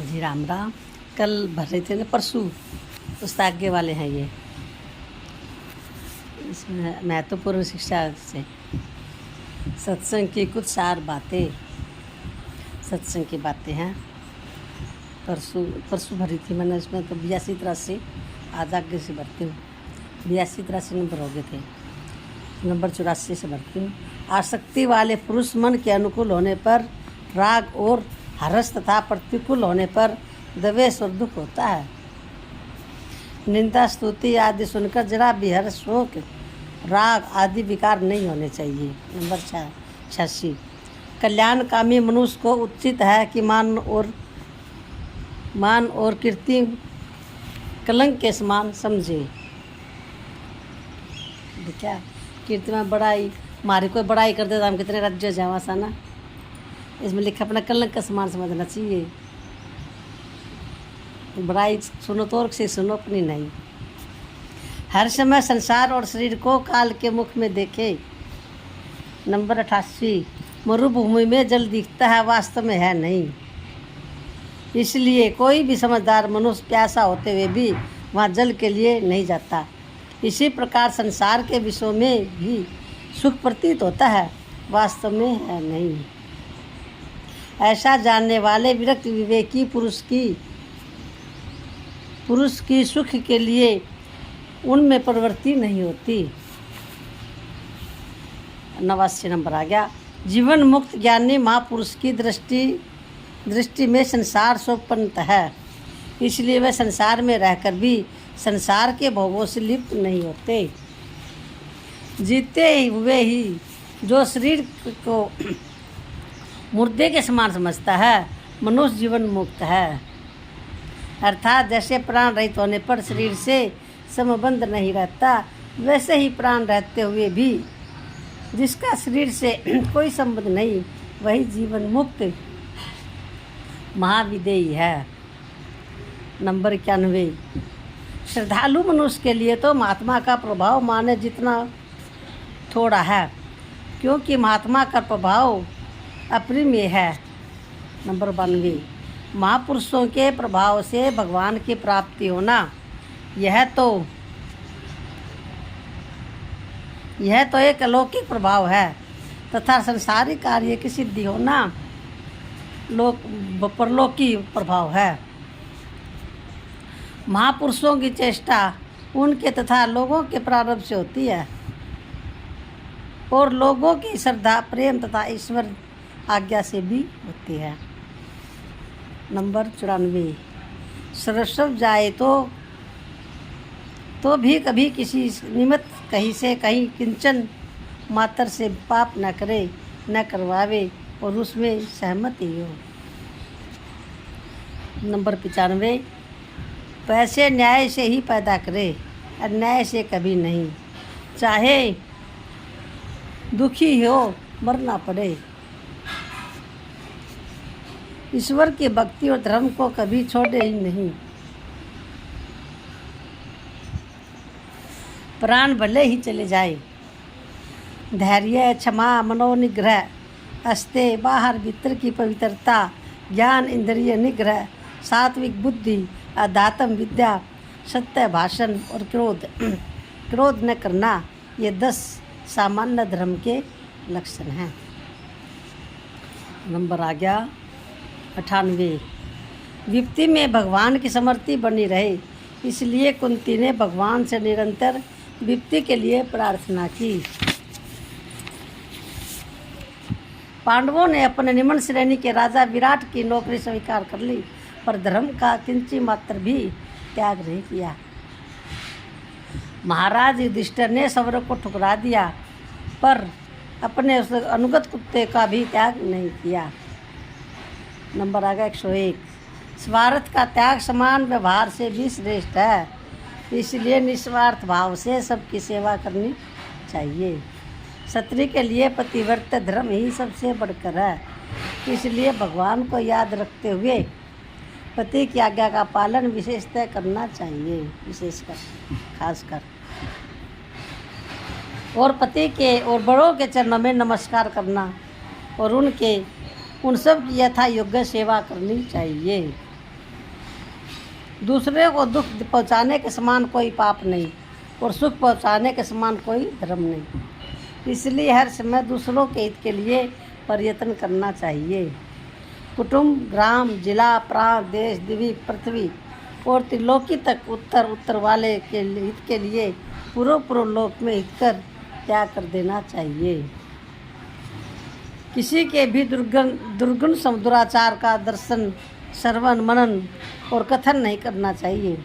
जी राम राम। कल भर रहे थे ना, परसों उससे आगे वाले हैं ये। इसमें महत्वपूर्ण शिक्षा से सत्संग की कुछ सार बातें, सत्संग की बातें हैं। परसों भरी थी मैंने। इसमें तो 82-83 आज आगे से भरती हूँ। 82-83 नंबर हो गए थे, नंबर 84 से भरती हूँ। आसक्ति वाले पुरुष मन के अनुकूल होने पर राग और हर्ष तथा प्रतिकूल होने पर द्वेष और दुख होता है। निंदा स्तुति आदि सुनकर जरा भी हर्ष शोक राग आदि विकार नहीं होने चाहिए। नंबर 86 कल्याणकामी मनुष्य को उचित है कि मान और कीर्ति कलंक के समान समझे। क्या कीर्ति में बड़ाई, हमारी कोई बड़ाई कर दे तो हम कितने राज्य जावा सा ना। इसमें लिखा अपना कलंक का समान समझना चाहिए। बड़ाई सुनो तो और से सुनो, अपनी नहीं। हर समय संसार और शरीर को काल के मुख में देखे। नंबर 88 मरुभूमि में जल दिखता है, वास्तव में है नहीं। इसलिए कोई भी समझदार मनुष्य प्यासा होते हुए भी वहाँ जल के लिए नहीं जाता। इसी प्रकार संसार के विषयों में भी सुख प्रतीत होता है, वास्तव में है नहीं। ऐसा जानने वाले विरक्त विवेकी पुरुष की सुख के लिए उनमें प्रवृत्ति नहीं होती। 89 नंबर आ गया। जीवन मुक्त ज्ञानी महापुरुष की दृष्टि में संसार स्वप्नत है, इसलिए वे संसार में रहकर भी संसार के भोगों से लिप्त नहीं होते। जीते हुए ही जो शरीर को मुर्दे के समान समझता है, मनुष्य जीवन मुक्त है। अर्थात जैसे प्राण रहित होने पर शरीर से संबंध नहीं रहता, वैसे ही प्राण रहते हुए भी जिसका शरीर से कोई संबंध नहीं, वही जीवन मुक्त महाविदेही है। नंबर 91 श्रद्धालु मनुष्य के लिए तो महात्मा का प्रभाव माने जितना थोड़ा है, क्योंकि महात्मा का प्रभाव अपरिमेय है। नंबर 92 महापुरुषों के प्रभाव से भगवान की प्राप्ति होना, यह तो एक अलौकिक प्रभाव है, तथा संसारिक कार्य की सिद्धि होना परलौकिक प्रभाव है। महापुरुषों की चेष्टा उनके तथा लोगों के प्रारंभ से होती है, और लोगों की श्रद्धा प्रेम तथा ईश्वर आज्ञा से भी होती है। नंबर 94 सरस्वत जाए तो भी कभी किसी निमित्त कहीं से कहीं किंचन मात्र से पाप न करे, न करवावे, और उसमें सहमति हो। नंबर 95 पैसे न्याय से ही पैदा करे, अन्याय से कभी नहीं। चाहे दुखी हो मरना पड़े, ईश्वर की भक्ति और धर्म को कभी छोड़े ही नहीं। प्राण भले ही चले जाए, धैर्य क्षमा मनोनिग्रह अस्ते बाहर भीतर की पवित्रता, ज्ञान इंद्रिय निग्रह, सात्विक बुद्धि, अध्यात्म विद्या, सत्य भाषण और क्रोध न करना, ये 10 सामान्य धर्म के लक्षण हैं। नंबर आ गया 98 विपत्ति में भगवान की समृद्धि बनी रहे, इसलिए कुंती ने भगवान से निरंतर विपत्ति के लिए प्रार्थना की। पांडवों ने अपने निम्न श्रेणी के राजा विराट की नौकरी स्वीकार कर ली, पर धर्म का किंची मात्र भी त्याग नहीं किया। महाराज युधिष्ठिर ने सौरव को ठुकरा दिया, पर अपने उस अनुगत कुत्ते का भी त्याग नहीं किया। नंबर आ गया 101 स्वार्थ का त्याग समान व्यवहार से भी श्रेष्ठ है, इसलिए निस्वार्थ भाव से सबकी सेवा करनी चाहिए। क्षत्रिय के लिए पतिव्रत धर्म ही सबसे बढ़कर है, इसलिए भगवान को याद रखते हुए पति की आज्ञा का पालन विशेषतः करना चाहिए, विशेषकर खासकर, और पति के और बड़ों के चरणों में नमस्कार करना और उन सब की यथा योग्य सेवा करनी चाहिए। दूसरे को दुख पहुंचाने के समान कोई पाप नहीं और सुख पहुंचाने के समान कोई धर्म नहीं। इसलिए हर समय दूसरों के हित के लिए प्रयत्न करना चाहिए। कुटुंब, ग्राम, जिला, प्रांत, देश, द्वीप, पृथ्वी और त्रिलोकी तक उत्तर वाले के हित के लिए पूर्व लोक में हित कर त्याग कर देना चाहिए। किसी के भी दुर्गुण दुराचार का दर्शन, श्रवण, मनन और कथन नहीं करना चाहिए।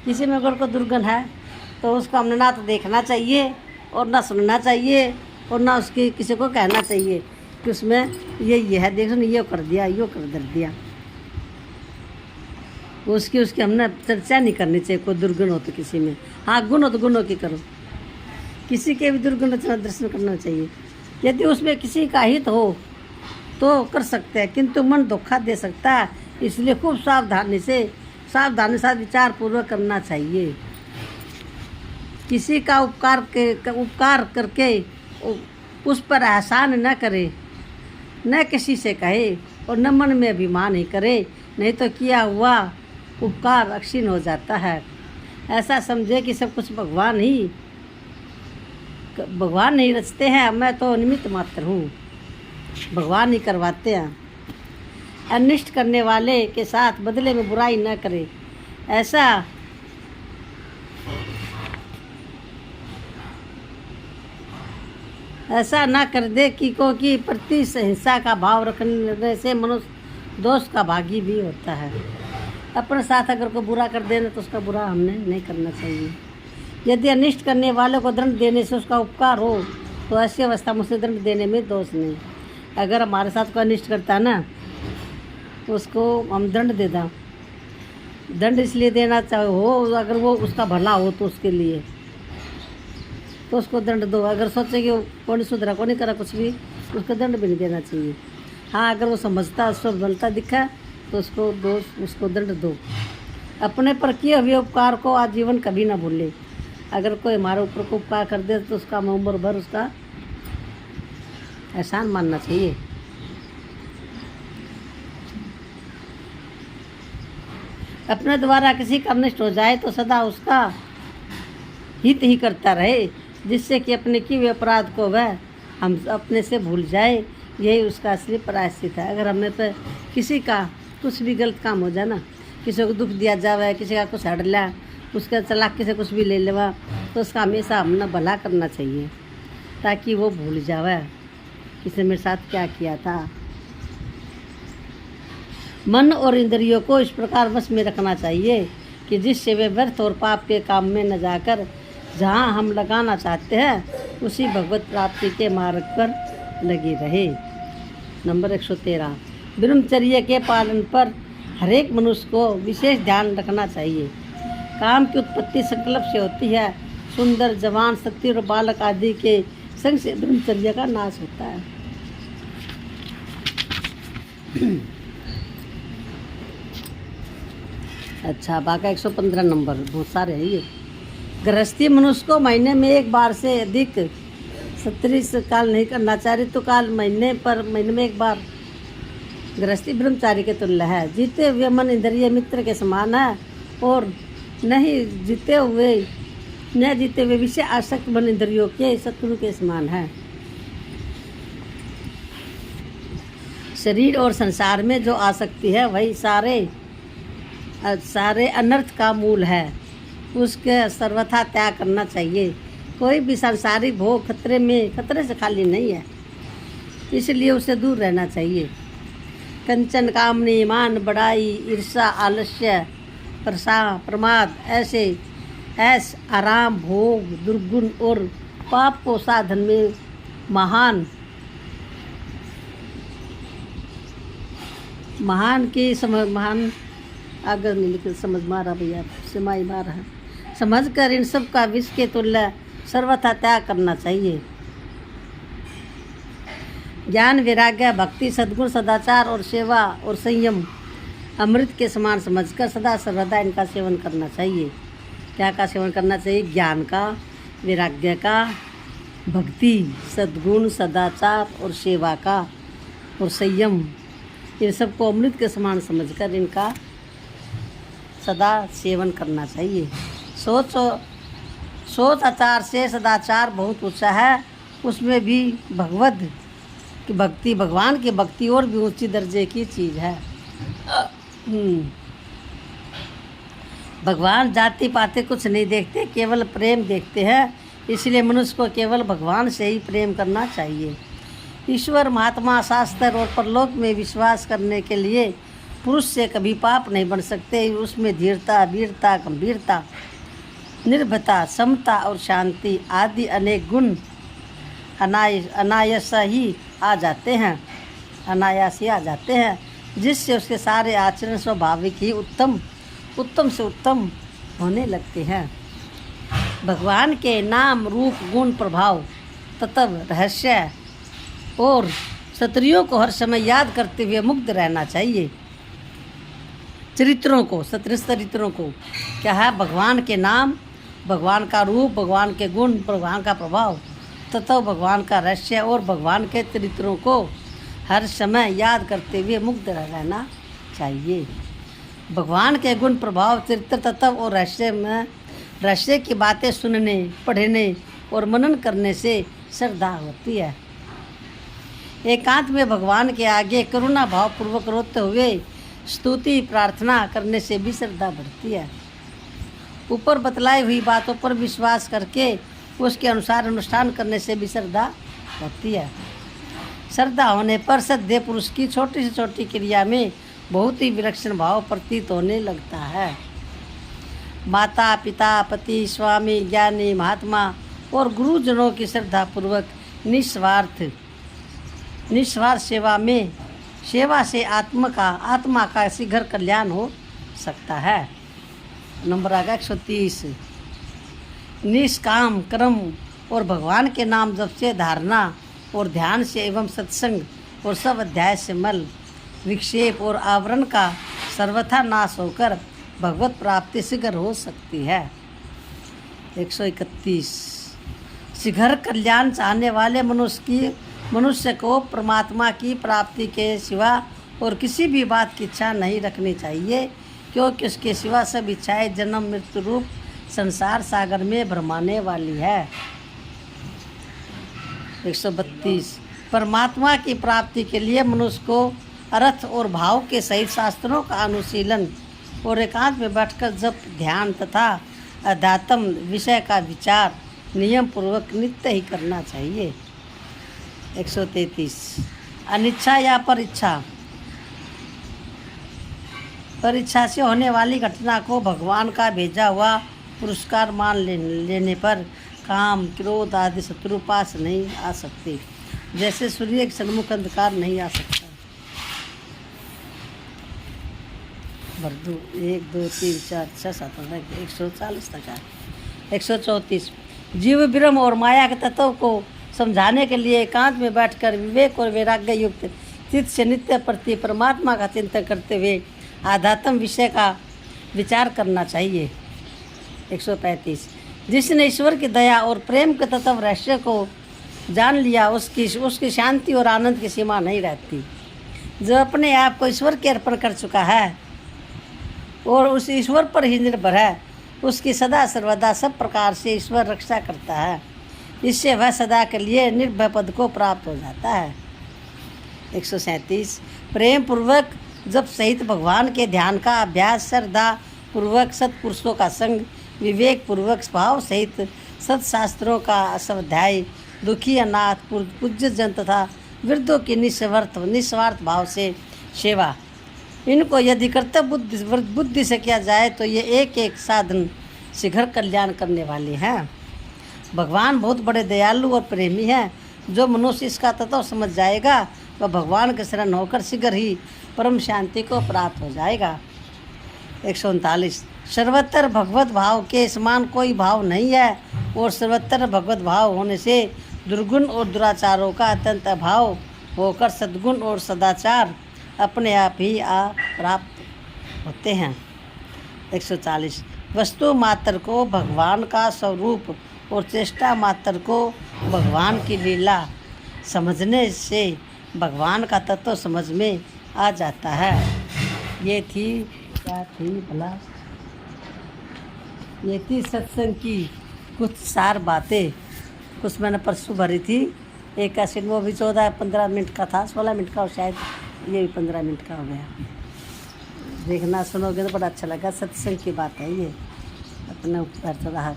किसी में अगर कोई दुर्गुण है तो उसको हमने ना तो देखना चाहिए और ना सुनना चाहिए और ना उसकी किसी को कहना चाहिए कि उसमें ये है, देखो ना ये कर दिया, यो कर दिया। उसकी हमने चर्चा नहीं करनी चाहिए। कोई दुर्गुण हो तो किसी में, हाँ गुण हो तो गुणों की करो। किसी के भी दुर्गुण दर्शन करना चाहिए। यदि उसमें किसी का हित हो तो कर सकते हैं, किंतु मन धोखा दे सकता है, इसलिए खूब सावधानी से साथ विचार पूर्वक करना चाहिए। किसी का उपकार करके उस पर एहसान न करे, न किसी से कहे और न मन में अभिमान ही करे, नहीं तो किया हुआ उपकार अक्षीण हो जाता है। ऐसा समझे कि सब कुछ भगवान नहीं रचते हैं, मैं तो निमित्त मात्र हूँ, भगवान ही करवाते हैं। अनिष्ट करने वाले के साथ बदले में बुराई न करे, ऐसा ना कर दे कि क्योंकि प्रति हिंसा का भाव रखने से मनुष्य दोष का भागी भी होता है। अपने साथ अगर कोई बुरा कर देना तो उसका बुरा हमने नहीं करना चाहिए। यदि अनिष्ट करने वाले को दंड देने से उसका उपकार हो तो ऐसी अवस्था में उसे दंड देने में दोष नहीं। अगर हमारे साथ कोई अनिष्ट करता है ना तो उसको हम दंड दे दें। दंड इसलिए देना चाहे हो अगर वो उसका भला हो तो उसके लिए तो उसको दंड दो। अगर सोचे कि कौन नहीं सुधरा, कौन नहीं करा कुछ भी, उसको दंड भी नहीं देना चाहिए। हाँ अगर वो समझता, उसको बनता दिखा तो उसको दंड दो। अपने पर किए हुए उपकार को आजीवन कभी ना भूले। अगर कोई हमारे ऊपर को उपकार कर दे तो उसका उम्र भर उसका एहसान मानना चाहिए। अपने द्वारा किसी का नष्ट हो जाए तो सदा उसका हित ही करता रहे, जिससे कि अपने किए हुए अपराध को वह हम अपने से भूल जाए। यही उसका असली प्रायश्चित है। अगर हमें पर किसी का कुछ भी गलत काम हो जाए ना, किसी को दुख दिया जावे, किसी का कुछ हड़ लिया, उसके चालाकी से कुछ भी ले लेवा, तो उसका हमेशा हमने भला करना चाहिए ताकि वो भूल जावे किसी मेरे साथ क्या किया था। मन और इंद्रियों को इस प्रकार वश में रखना चाहिए कि जिससे वे व्यर्थ और पाप के काम में न जाकर जहाँ हम लगाना चाहते हैं उसी भगवत प्राप्ति के मार्ग पर लगी रहे। नंबर 113, ब्रह्मचर्य के पालन पर हरेक मनुष्य को विशेष ध्यान रखना चाहिए। काम की उत्पत्ति संकल्प से होती है। सुंदर, जवान, सती और बालक आदि के संग से ब्रह्मचर्य का नाश होता है। अच्छा, बाका 115 नंबर, बहुत सारे है ये। गृहस्थी मनुष्य को महीने में एक बार से अधिक 37 काल नहीं करना चाहिए। तो काल महीने में एक बार गृहस्थी ब्रह्मचारी के तुल्य है। जीते हुए मन इंद्रिय मित्र के समान है और नहीं जीते हुए विषय आसक्त मन इंद्रियों के शत्रु के समान है। शरीर और संसार में जो आसक्ति है वही सारे अनर्थ का मूल है। उसके सर्वथा त्याग करना चाहिए। कोई भी सांसारिक भोग खतरे से खाली नहीं है, इसलिए उसे दूर रहना चाहिए। कंचन, कामनी, मान, बड़ाई, ईर्षा, आलस्य, प्रमाद, ऐस, आराम, भोग, दुर्गुण और पाप को साधन में महान अगर नहीं लिखित समझ मारा भैया सिमाई मारा समझ कर इन सब का विष के तुल्य सर्वथा त्याग करना चाहिए। ज्ञान, वैराग्य, भक्ति, सद्गुण, सदाचार और सेवा और संयम अमृत के समान समझकर सदा सर्वदा इनका सेवन करना चाहिए। क्या का सेवन करना चाहिए? ज्ञान का, वैराग्य का, भक्ति, सद्गुण, सदाचार और सेवा का और संयम, इन सबको अमृत के समान समझकर इनका सदा सेवन करना चाहिए। सोच आचार से सदाचार बहुत ऊँचा है, उसमें भी भगवत की भक्ति, भगवान की भक्ति और भी ऊंची दर्जे की चीज़ है। भगवान जाति पाति कुछ नहीं देखते, केवल प्रेम देखते हैं। इसलिए मनुष्य को केवल भगवान से ही प्रेम करना चाहिए। ईश्वर, महात्मा, शास्त्र और परलोक में विश्वास करने के लिए पुरुष से कभी पाप नहीं बन सकते। उसमें धीरता, वीरता, गंभीरता, निर्भयता, समता और शांति आदि अनेक गुण अनायास ही आ जाते हैं, जिससे उसके सारे आचरण स्वाभाविक ही उत्तम से उत्तम होने लगते हैं। भगवान के नाम, रूप, गुण, प्रभाव, तत्व, रहस्य और सत्रियों को हर समय याद करते हुए मुग्ध रहना चाहिए। चरित्रों को क्या है? भगवान के नाम, भगवान का रूप, भगवान के गुण, भगवान का प्रभाव, तत्व, भगवान का रहस्य और भगवान के चरित्रों को हर समय याद करते हुए मुग्ध रहना चाहिए। भगवान के गुण, प्रभाव, चरित्र, तत्व और रहस्य की बातें सुनने, पढ़ने और मनन करने से श्रद्धा होती है। एकांत में भगवान के आगे करुणा भाव पूर्वक रोते हुए स्तुति प्रार्थना करने से भी श्रद्धा बढ़ती है। ऊपर बतलाई हुई बातों पर विश्वास करके उसके अनुसार अनुष्ठान करने से भी श्रद्धा होती है। श्रद्धा होने पर सद्य पुरुष की छोटी से छोटी क्रिया में बहुत ही विलक्षण भाव प्रतीत होने लगता है। माता, पिता, पति, स्वामी, ज्ञानी, महात्मा और गुरुजनों की श्रद्धा पूर्वक निस्वार्थ सेवा से आत्मा का शीघ्र कल्याण हो सकता है। नंबर आ गया 130। निष्काम कर्म और भगवान के नाम जप से, धारणा और ध्यान से एवं सत्संग और सब अध्याय से मल, विक्षेप और आवरण का सर्वथा नाश होकर भगवत प्राप्ति शीघ्र हो सकती है। 131। शीघ्र कल्याण चाहने वाले मनुष्य को परमात्मा की प्राप्ति के सिवा और किसी भी बात की इच्छा नहीं रखनी चाहिए, क्योंकि उसके सिवा सब इच्छाएं जन्म मृत्यु रूप संसार सागर में भ्रमाने वाली है। 132। परमात्मा की प्राप्ति के लिए मनुष्य को अर्थ और भाव के सहित शास्त्रों का अनुशीलन और एकांत में बैठकर जप, ध्यान तथा अध्यात्म विषय का विचार नियम पूर्वक नित्य ही करना चाहिए। 133। अनिच्छा या परीक्षा से होने वाली घटना को भगवान का भेजा हुआ पुरस्कार मान लेने पर काम, क्रोध आदि शत्रु पास नहीं आ सकते, जैसे सूर्य के सन्मुख अंधकार नहीं आ सकता। भर 1 2 3 4 6 7 140 तक है। 134। जीव ब्रह्म और माया के तत्व को समझाने के लिए एकांत में बैठकर विवेक और वैराग्य युक्त चित्त से नित्य प्रति परमात्मा का चिंतन करते हुए आध्यात्म विषय का विचार करना चाहिए। 135। जिसने ईश्वर की दया और प्रेम के तत्व रहस्य को जान लिया, उसकी शांति और आनंद की सीमा नहीं रहती। जो अपने आप को ईश्वर के अर्पण कर चुका है और उस ईश्वर पर ही निर्भर है, उसकी सदा सर्वदा सब प्रकार से ईश्वर रक्षा करता है। इससे वह सदा के लिए निर्भय पद को प्राप्त हो जाता है। 137। प्रेम पूर्वक जब सहित भगवान के ध्यान का अभ्यास, श्रद्धा पूर्वक सत्पुरुषों का संग, विवेक पूर्वक भाव सहित सत्शास्त्रों का स्वाध्याय, दुखी अनाथ, पूज्य जन तथा वृद्धों की निस्वार्थ भाव से सेवा, इनको यदि कर्तव्य बुद्धि से किया जाए तो ये एक एक साधन शीघ्र कल्याण करने वाले हैं। भगवान बहुत बड़े दयालु और प्रेमी हैं। जो मनुष्य इसका तत्व समझ जाएगा वह भगवान के शरण होकर शीघ्र ही परम शांति को प्राप्त हो जाएगा। 139। सर्वत्र भगवत भाव के समान कोई भाव नहीं है और सर्वत्र भगवत भाव होने से दुर्गुण और दुराचारों का अत्यंत अभाव होकर सद्गुण और सदाचार अपने आप ही प्राप्त होते हैं। 140। वस्तु मात्र को भगवान का स्वरूप और चेष्टा मात्र को भगवान की लीला समझने से भगवान का तत्व समझ में आ जाता है। ये थी क्या थी भला ये थी सत्संग की कुछ सार बातें। कुछ मैंने परसों भरी थी। एक कैसेट वो भी 14-15 मिनट का था, 16 मिनट का, और शायद ये भी 15 मिनट का हो गया। देखना सुनोगे तो बड़ा अच्छा लगा। सत्संग की बात है ये, अपने ऊपर तो रहा।